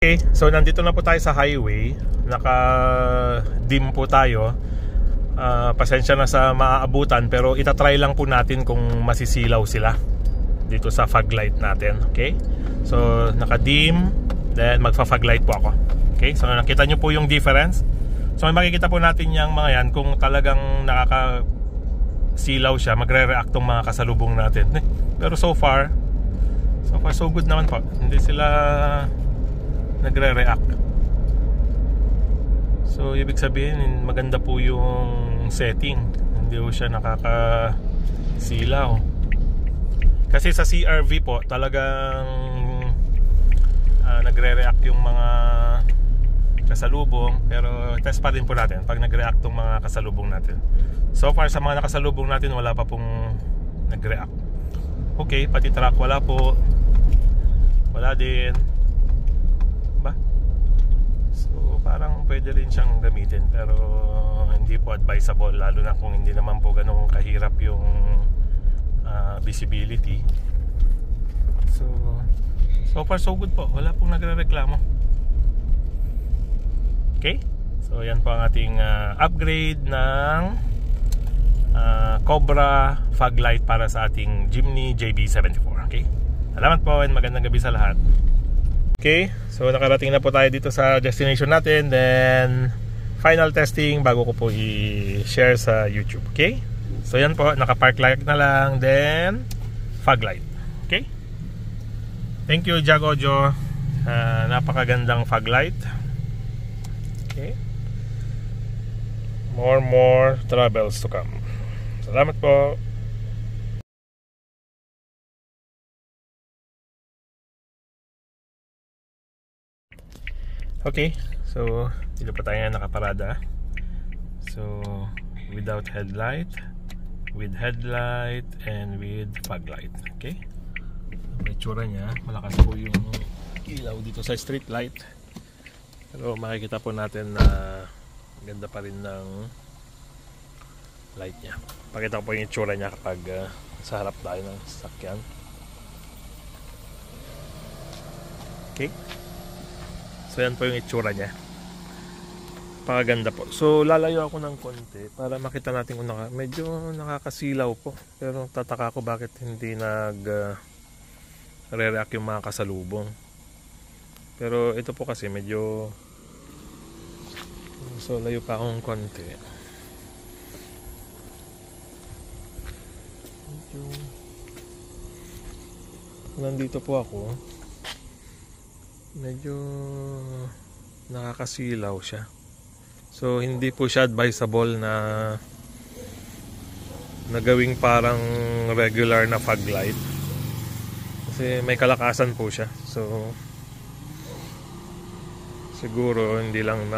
Okay, so nandito na po tayo sa highway. Naka-dim po tayo. Pasensya na sa maaabutan, pero itatry lang po natin kung masisilaw sila dito sa fog light natin. Okay, so naka-dim, then magfa-fog light po ako. Okay, so nakita nyo po yung difference. So makikita po natin yung mga yan kung talagang nakakasilaw siya, magre-react tong mga kasalubong natin. Pero so far so good naman po. Hindi sila nagre-react. So ibig sabihin maganda po yung setting. Hindi po siya nakakasilaw. Kasi sa CRV po talagang nagre-react yung mga kasalubong. Pero test pa rin po natin pag nag-react yung mga kasalubong natin. So far sa mga nakasalubong natin wala pa pong nag-react. Okay, pati truck wala po. Wala din. So parang pwede rin siyang gamitin, pero hindi po advisable, lalo na kung hindi naman po ganun kahirap yung visibility. So far so good po, wala pong nagre-reklamo. Okay, so yan po ang ating upgrade ng Cobra fog light para sa ating Jimny JB74. Okay, salamat po and magandang gabi sa lahat. Okay, so nakarating na po tayo dito sa destination natin. Then final testing bago ko po i-share sa YouTube. Okay, so yan po, naka-park light na lang, then fog light. Okay, thank you Jag Audio. Napakagandang fog light. Okay, more travels to come. Salamat po. Okay, so dito pa tayo nakaparada. So without headlight, with headlight, and with fog light. Okay, may tsura niya. Malakas po yung ilaw dito sa street light, pero makikita po natin na ganda pa rin ng light niya. Pakita ko po yung tsura niya kapag sa harap tayo ng sasakyan. Okay, so yan po yung itsura niya. Pakaganda po. So lalayo ako ng konti para makita natin kung medyo nakakasilaw po. Pero tataka ko bakit hindi re-react yung mga kasalubong. Pero ito po kasi medyo, so layo pa akong konti. Nandito po ako, medyo nakakasilaw siya. So hindi po siya advisable na gawing parang regular na fog light, kasi may kalakasan po siya. So siguro hindi lang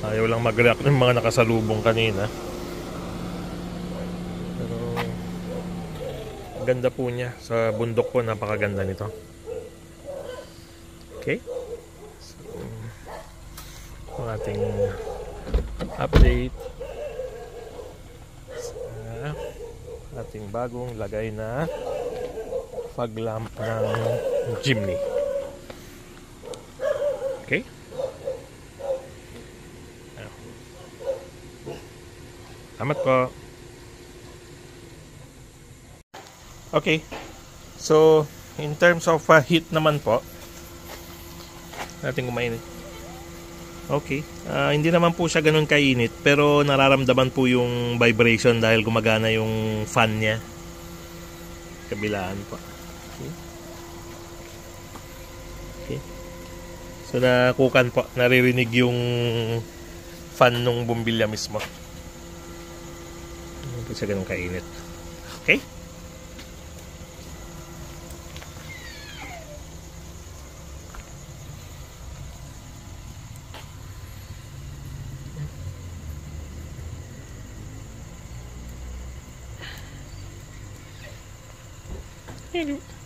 ayaw lang mag-react ng mga nakasalubong kanina. Pero ganda po niya. Sa bundok po napakaganda nito. Okay, so ang ating update sa ating bagong lagay na fog lamp ng Jimny. Okay, salamat po. Okay, so in terms of heat naman po, natin kumainit. Okay, hindi naman po siya ganun kainit, pero nararamdaman po yung vibration dahil gumagana yung fan niya kabilaan po. Okay, okay. So nakukan po, naririnig yung fan nung bumbilya mismo. Hindi po siya ganun kainit. Okay, hello.